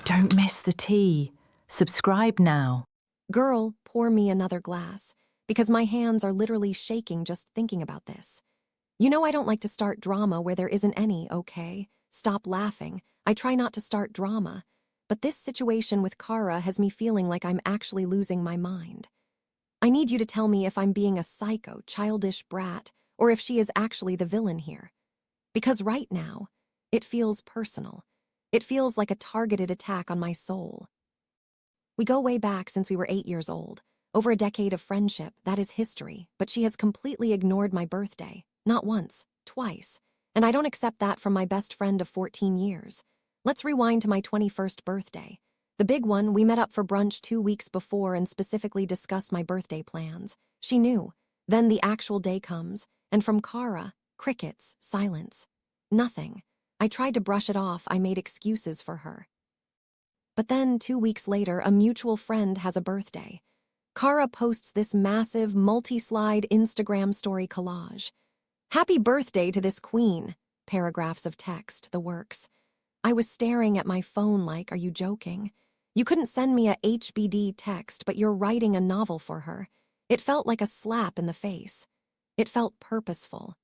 Don't miss the tea. Subscribe now. Girl, pour me another glass, because my hands are literally shaking just thinking about this. You know I don't like to start drama where there isn't any, okay? Stop laughing. I try not to start drama. But this situation with Kara has me feeling like I'm actually losing my mind. I need you to tell me if I'm being a psycho, childish brat, or if she is actually the villain here. Because right now, it feels personal. It feels like a targeted attack on my soul. We go way back since we were 8 years old. Over a decade of friendship, that is history, but she has completely ignored my birthday. Not once, twice. And I don't accept that from my best friend of 14 years. Let's rewind to my 21st birthday. The big one, we met up for brunch 2 weeks before and specifically discussed my birthday plans. She knew. Then the actual day comes, and from Kara, crickets, silence. Nothing. I tried to brush it off, I made excuses for her. But then 2 weeks later, a mutual friend has a birthday. Kara posts this massive, multi-slide Instagram story collage. Happy birthday to this queen. Paragraphs of text, the works. I was staring at my phone like, are you joking? You couldn't send me a HBD text, but you're writing a novel for her. It felt like a slap in the face. It felt purposeful.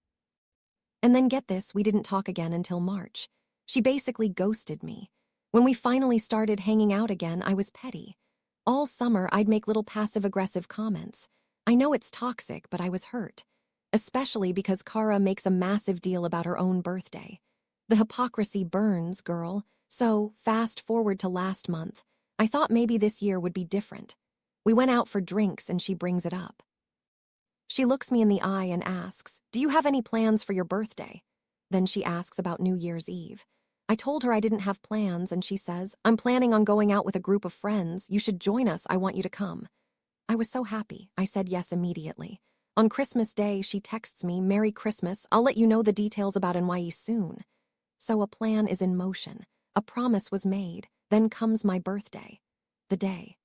And then get this, we didn't talk again until March. She basically ghosted me. When we finally started hanging out again, I was petty. All summer, I'd make little passive-aggressive comments. I know it's toxic, but I was hurt. Especially because Kara makes a massive deal about her own birthday. The hypocrisy burns, girl. So, fast forward to last month. I thought maybe this year would be different. We went out for drinks and she brings it up. She looks me in the eye and asks, do you have any plans for your birthday? Then she asks about New Year's Eve. I told her I didn't have plans, and she says, I'm planning on going out with a group of friends. You should join us. I want you to come. I was so happy. I said yes immediately. On Christmas Day, she texts me, Merry Christmas. I'll let you know the details about NYE soon. So a plan is in motion. A promise was made. Then comes my birthday. The day.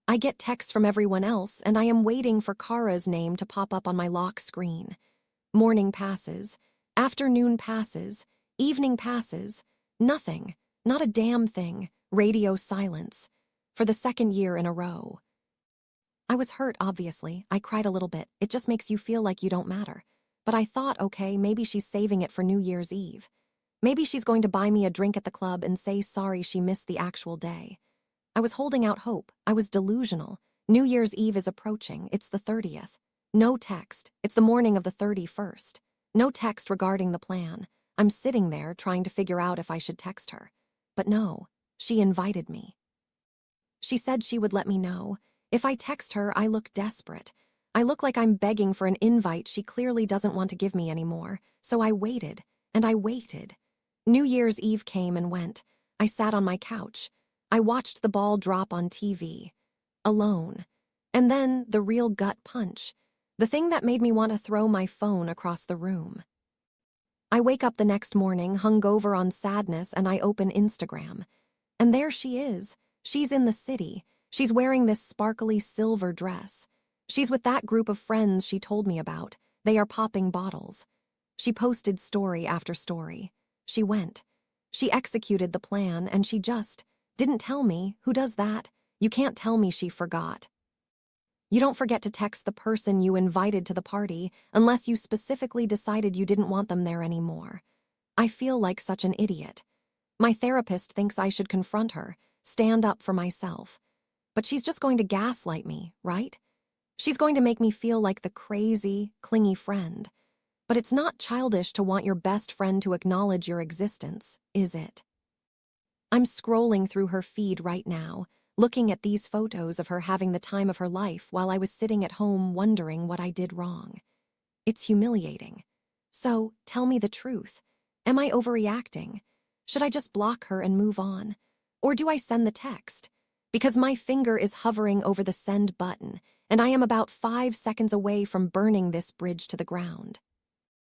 I get texts from everyone else, and I am waiting for Kara's name to pop up on my lock screen. Morning passes. Afternoon passes. Evening passes. Nothing. Not a damn thing. Radio silence. For the second year in a row. I was hurt, obviously. I cried a little bit. It just makes you feel like you don't matter. But I thought, okay, maybe she's saving it for New Year's Eve. Maybe she's going to buy me a drink at the club and say sorry she missed the actual day. I was holding out hope. I was delusional. New Year's Eve is approaching. It's the 30th. No text. It's the morning of the 31st. No text regarding the plan. I'm sitting there trying to figure out if I should text her. But no, she invited me. She said she would let me know. If I text her, I look desperate. I look like I'm begging for an invite she clearly doesn't want to give me anymore. So I waited, and I waited. New Year's Eve came and went. I sat on my couch. I watched the ball drop on TV. Alone. And then the real gut punch. The thing that made me want to throw my phone across the room. I wake up the next morning, hungover on sadness, and I open Instagram. And there she is. She's in the city. She's wearing this sparkly silver dress. She's with that group of friends she told me about. They are popping bottles. She posted story after story. She went. She executed the plan, and she just didn't tell me. Who does that? You can't tell me she forgot. You don't forget to text the person you invited to the party unless you specifically decided you didn't want them there anymore. I feel like such an idiot. My therapist thinks I should confront her, stand up for myself. But she's just going to gaslight me, right? She's going to make me feel like the crazy, clingy friend. But it's not childish to want your best friend to acknowledge your existence, is it? I'm scrolling through her feed right now, looking at these photos of her having the time of her life while I was sitting at home wondering what I did wrong. It's humiliating. So, tell me the truth. Am I overreacting? Should I just block her and move on? Or do I send the text? Because my finger is hovering over the send button, and I am about 5 seconds away from burning this bridge to the ground.